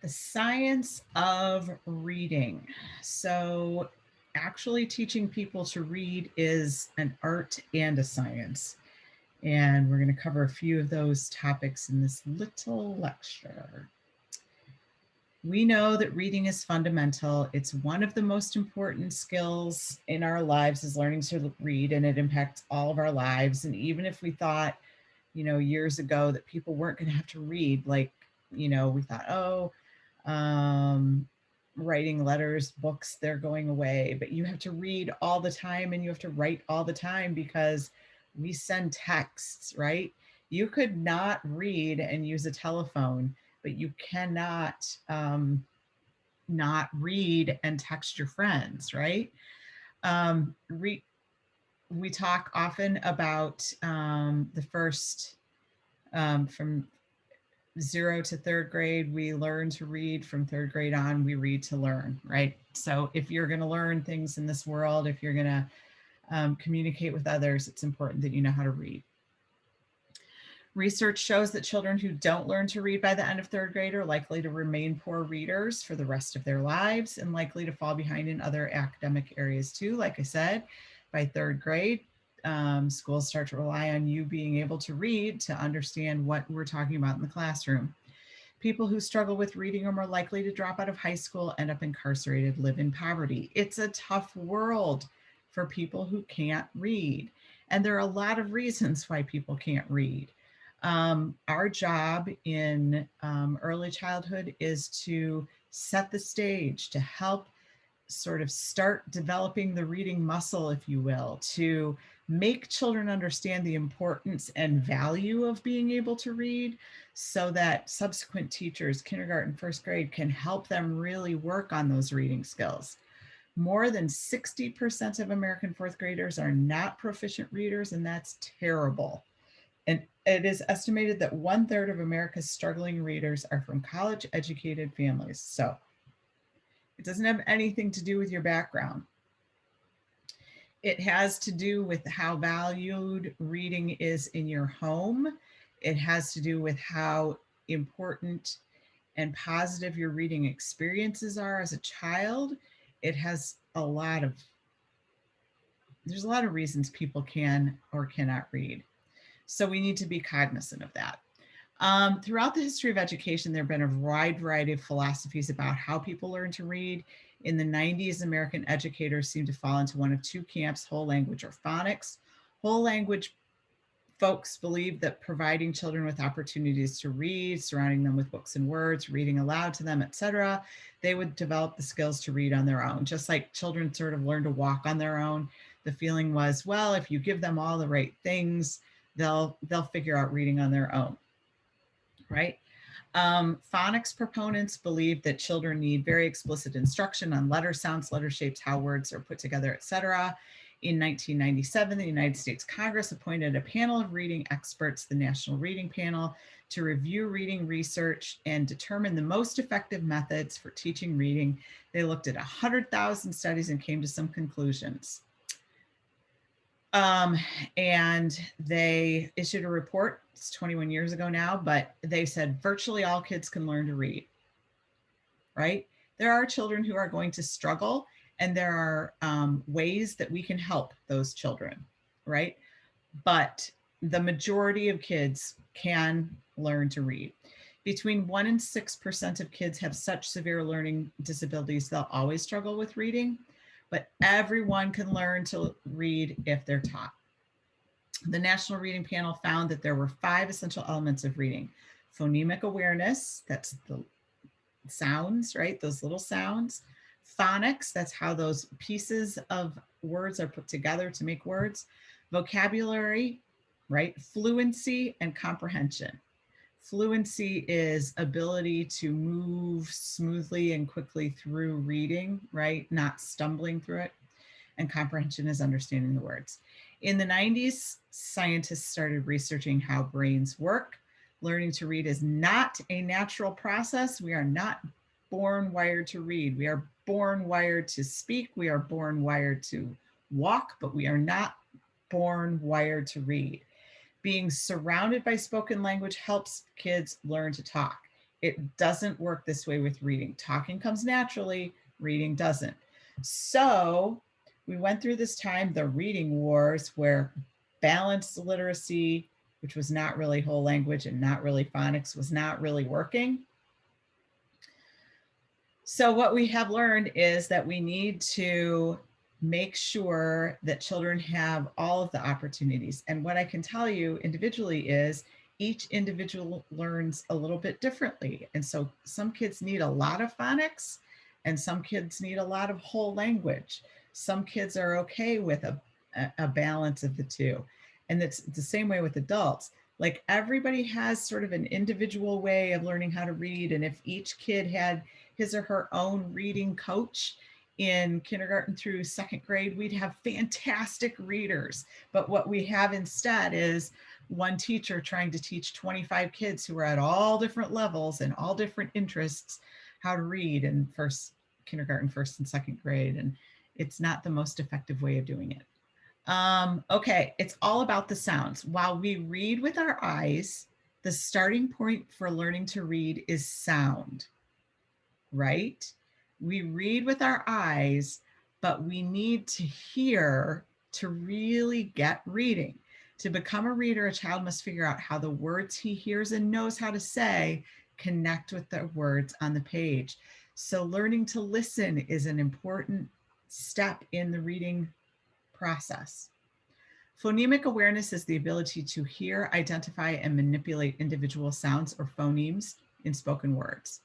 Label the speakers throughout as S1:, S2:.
S1: The science of reading. So, actually, teaching people to read is an art and a science. And we're going to cover a few of those topics in this little lecture. We know that reading is fundamental. It's one of the most important skills in our lives is learning to read, and it impacts all of our lives. And even if we thought, years ago that people weren't going to have to read, like, we thought, oh, um, writing letters, books, they're going away, but you have to read all the time and you have to write all the time because we send texts, right? You could not read and use a telephone, but you cannot not read and text your friends, right? Re- we talk often about the first from 0 to 3rd grade, we learn to read. From 3rd grade on, we read to learn, right? So if you're going to learn things in this world, if you're going to communicate with others, it's important that you know how to read. Research shows that children who don't learn to read by the end of 3rd grade are likely to remain poor readers for the rest of their lives and likely to fall behind in other academic areas too. Like I said, by 3rd grade, schools start to rely on you being able to read to understand what we're talking about in the classroom. People who struggle with reading are more likely to drop out of high school, end up incarcerated, live in poverty. It's a tough world for people who can't read. And there are a lot of reasons why people can't read. Our job in early childhood is to set the stage, to help sort of start developing the reading muscle, if you will, to make children understand the importance and value of being able to read so that subsequent teachers, kindergarten, 1st grade, can help them really work on those reading skills. More than 60% of American 4th graders are not proficient readers, and that's terrible. And it is estimated that 1/3 of America's struggling readers are from college educated families. So it doesn't have anything to do with your background. It has to do with how valued reading is in your home. It has to do with how important and positive your reading experiences are as a child. It has there's a lot of reasons people can or cannot read. So we need to be cognizant of that. Throughout the history of education, there have been a wide variety of philosophies about how people learn to read. In the 90s, American educators seemed to fall into one of two camps: whole language or phonics. Whole language folks believed that providing children with opportunities to read, surrounding them with books and words, reading aloud to them, etc., they would develop the skills to read on their own. Just like children sort of learn to walk on their own, the feeling was, well, if you give them all the right things, they'll figure out reading on their own, right? Phonics proponents believe that children need very explicit instruction on letter sounds, letter shapes, how words are put together, etc. In 1997, the United States Congress appointed a panel of reading experts, the National Reading Panel, to review reading research and determine the most effective methods for teaching reading. They looked at 100,000 studies and came to some conclusions. Um, and they issued a report. It's 21 years ago now, but they said virtually all kids can learn to read, right? There are children who are going to struggle, and there are ways that we can help those children, right? But the majority of kids can learn to read. Between 1% and 6% of kids have such severe learning disabilities they'll always struggle with reading, but everyone can learn to read if they're taught. The National Reading Panel found that there were 5 essential elements of reading: phonemic awareness, that's the sounds, right? Those little sounds. Phonics, that's how those pieces of words are put together to make words. Vocabulary, right? Fluency and comprehension. Fluency is ability to move smoothly and quickly through reading, right? Not stumbling through it. And comprehension is understanding the words. In the 90s, scientists started researching how brains work. Learning to read is not a natural process. We are not born wired to read. We are born wired to speak. We are born wired to walk, but we are not born wired to read. Being surrounded by spoken language helps kids learn to talk. It doesn't work this way with reading. Talking comes naturally, reading doesn't. So we went through this time, the reading wars, where balanced literacy, which was not really whole language and not really phonics, was not really working. So what we have learned is that we need to make sure that children have all of the opportunities. And what I can tell you individually is each individual learns a little bit differently. And so some kids need a lot of phonics and some kids need a lot of whole language. Some kids are okay with a balance of the two. And it's the same way with adults. Like everybody has sort of an individual way of learning how to read. And if each kid had his or her own reading coach in kindergarten through second grade, we'd have fantastic readers. But what we have instead is one teacher trying to teach 25 kids who are at all different levels and all different interests how to read in kindergarten, first and second grade. And it's not the most effective way of doing it. Okay, it's all about the sounds. While we read with our eyes, the starting point for learning to read is sound, right? We read with our eyes, but we need to hear to really get reading. To become a reader, a child must figure out how the words he hears and knows how to say connect with the words on the page. So learning to listen is an important step in the reading process. Phonemic awareness is the ability to hear, identify, and manipulate individual sounds or phonemes in spoken words.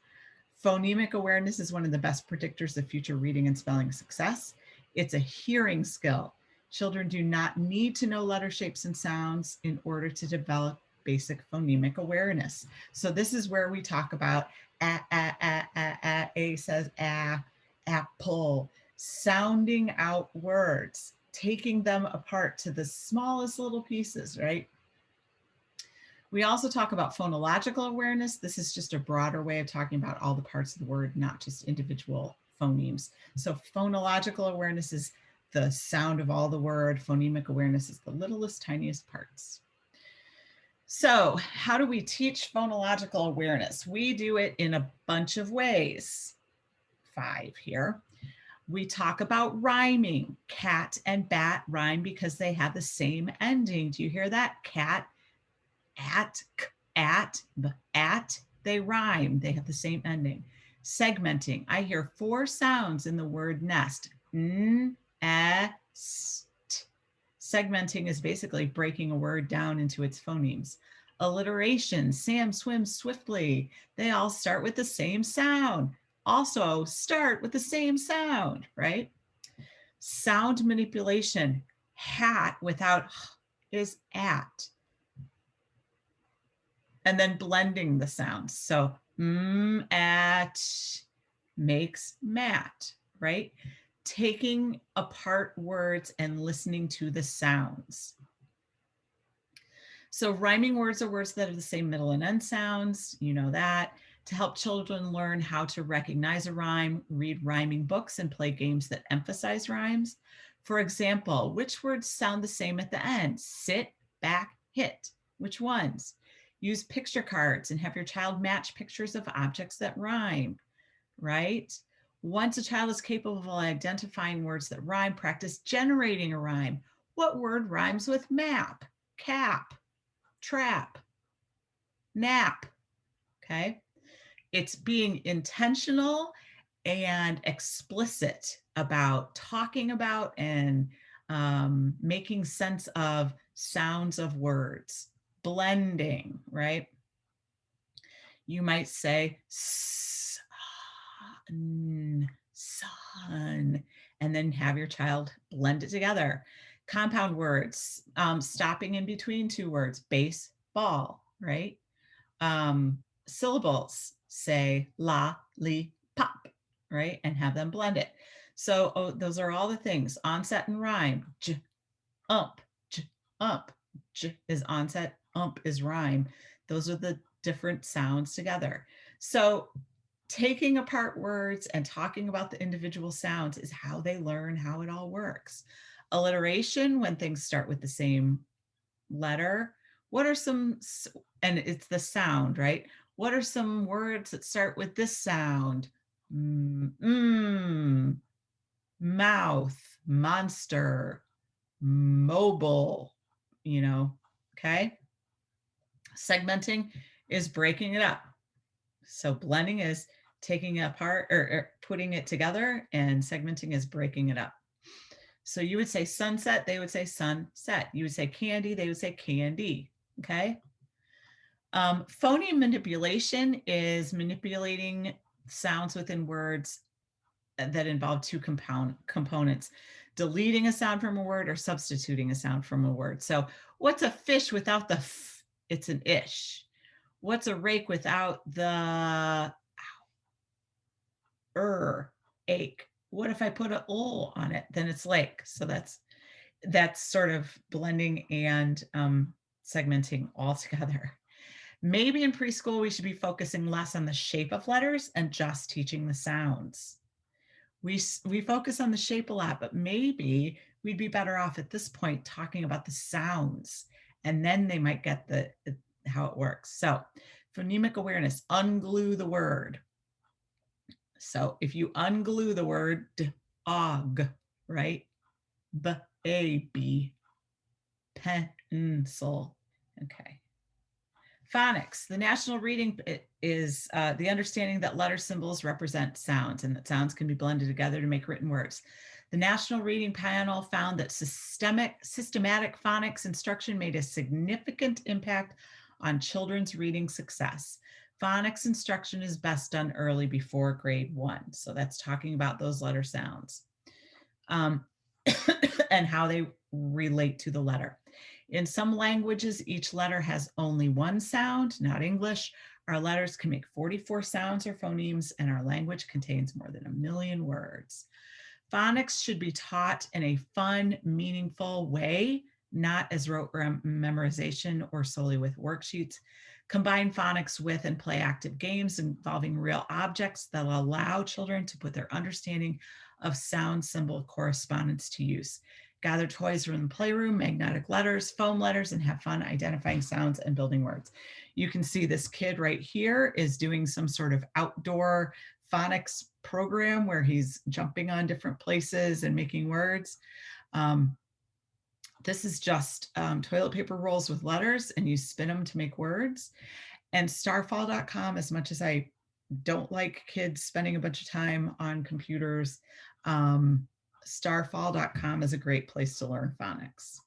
S1: Phonemic awareness is one of the best predictors of future reading and spelling success. It's a hearing skill. Children do not need to know letter shapes and sounds in order to develop basic phonemic awareness. So this is where we talk about a says apple, sounding out words, taking them apart to the smallest little pieces, right? We also talk about phonological awareness. This is just a broader way of talking about all the parts of the word, not just individual phonemes. So phonological awareness is the sound of all the word. Phonemic awareness is the littlest, tiniest parts. So how do we teach phonological awareness? We do it in a bunch of ways. 5 here. We talk about rhyming. Cat and bat rhyme because they have the same ending. Do you hear that? Cat, at, they rhyme. They have the same ending. Segmenting. I hear 4 sounds in the word nest. N, st. Segmenting is basically breaking a word down into its phonemes. Alliteration. Sam swims swiftly. They all start with the same sound. Also start with the same sound, right? Sound manipulation. Hat without is at. And then blending the sounds. So at makes mat, right? Taking apart words and listening to the sounds. So rhyming words are words that have the same middle and end sounds. You know that. To help children learn how to recognize a rhyme, read rhyming books and play games that emphasize rhymes. For example, which words sound the same at the end? Sit, back, hit. Which ones? Use picture cards and have your child match pictures of objects that rhyme, right? Once a child is capable of identifying words that rhyme, practice generating a rhyme. What word rhymes with map, cap, trap, nap? Okay. It's being intentional and explicit about talking about and making sense of sounds of words. Blending, right? You might say sun, sun, and then have your child blend it together. Compound words, stopping in between 2 words, base, ball, right? Syllables, say la, li, pop, right? And have them blend it. So those are all the things. Onset and rhyme, j, ump, j, ump, j is onset, ump is rhyme. Those are the different sounds together. So taking apart words and talking about the individual sounds is how they learn how it all works. Alliteration, when things start with the same letter. What are some, and it's the sound, right? What are some words that start with this sound? Mouth, monster, mobile, okay? Segmenting is breaking it up. So blending is taking it apart or putting it together, and segmenting is breaking it up. So you would say sunset, they would say sunset. You would say candy, they would say candy, okay? Phoneme manipulation is manipulating sounds within words that involve two components, deleting a sound from a word or substituting a sound from a word. So what's a fish without the f? It's an ish. What's a rake without the ache? What if I put an ul on it? Then it's lake. So that's sort of blending and segmenting all together. Maybe in preschool, we should be focusing less on the shape of letters and just teaching the sounds. We focus on the shape a lot, but maybe we'd be better off at this point talking about the sounds, and then they might get how it works. So phonemic awareness, unglue the word. So if you unglue the word og, right? Baby, pencil. Okay. Phonics. The national reading is the understanding that letter symbols represent sounds and that sounds can be blended together to make written words. The National Reading Panel found that systematic phonics instruction made a significant impact on children's reading success. Phonics instruction is best done early before grade 1. So that's talking about those letter sounds and how they relate to the letter. In some languages, each letter has only one sound, not English. Our letters can make 44 sounds or phonemes, and our language contains more than 1 million words. Phonics should be taught in a fun, meaningful way, not as rote memorization or solely with worksheets. Combine phonics with and play active games involving real objects that will allow children to put their understanding of sound symbol correspondence to use. Gather toys from the playroom, magnetic letters, foam letters, and have fun identifying sounds and building words. You can see this kid right here is doing some sort of outdoor phonics program where he's jumping on different places and making words. This is just toilet paper rolls with letters, and you spin them to make words. And starfall.com, as much as I don't like kids spending a bunch of time on computers, starfall.com is a great place to learn phonics.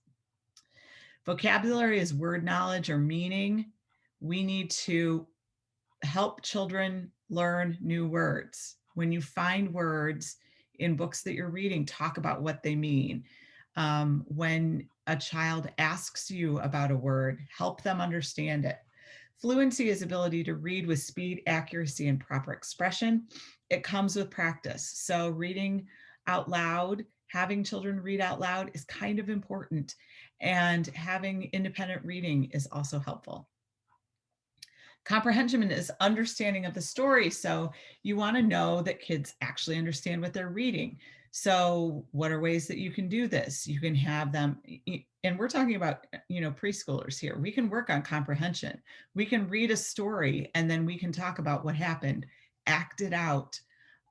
S1: Vocabulary is word knowledge or meaning. We need to help children learn new words. When you find words in books that you're reading, talk about what they mean. When a child asks you about a word, help them understand it. Fluency is ability to read with speed, accuracy, and proper expression. It comes with practice. So reading out loud, having children read out loud is kind of important, and having independent reading is also helpful. Comprehension is understanding of the story. So you want to know that kids actually understand what they're reading. So what are ways that you can do this? You can have them, and we're talking about, preschoolers here. We can work on comprehension. We can read a story and then we can talk about what happened, act it out,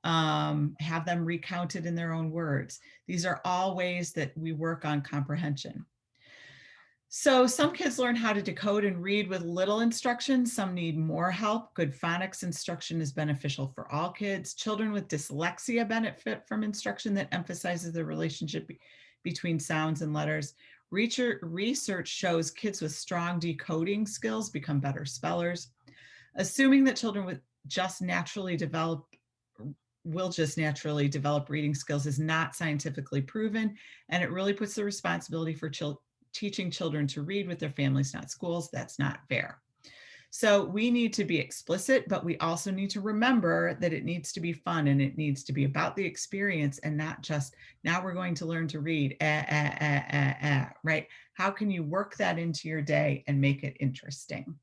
S1: have them recount it in their own words. These are all ways that we work on comprehension. So some kids learn how to decode and read with little instruction. Some need more help. Good phonics instruction is beneficial for all kids. Children with dyslexia benefit from instruction that emphasizes the relationship between sounds and letters. Research shows kids with strong decoding skills become better spellers. Assuming that children will just naturally develop reading skills is not scientifically proven, and it really puts the responsibility for teaching children to read with their families, not schools. That's not fair. So we need to be explicit, but we also need to remember that it needs to be fun and it needs to be about the experience and not just, now we're going to learn to read, right? How can you work that into your day and make it interesting?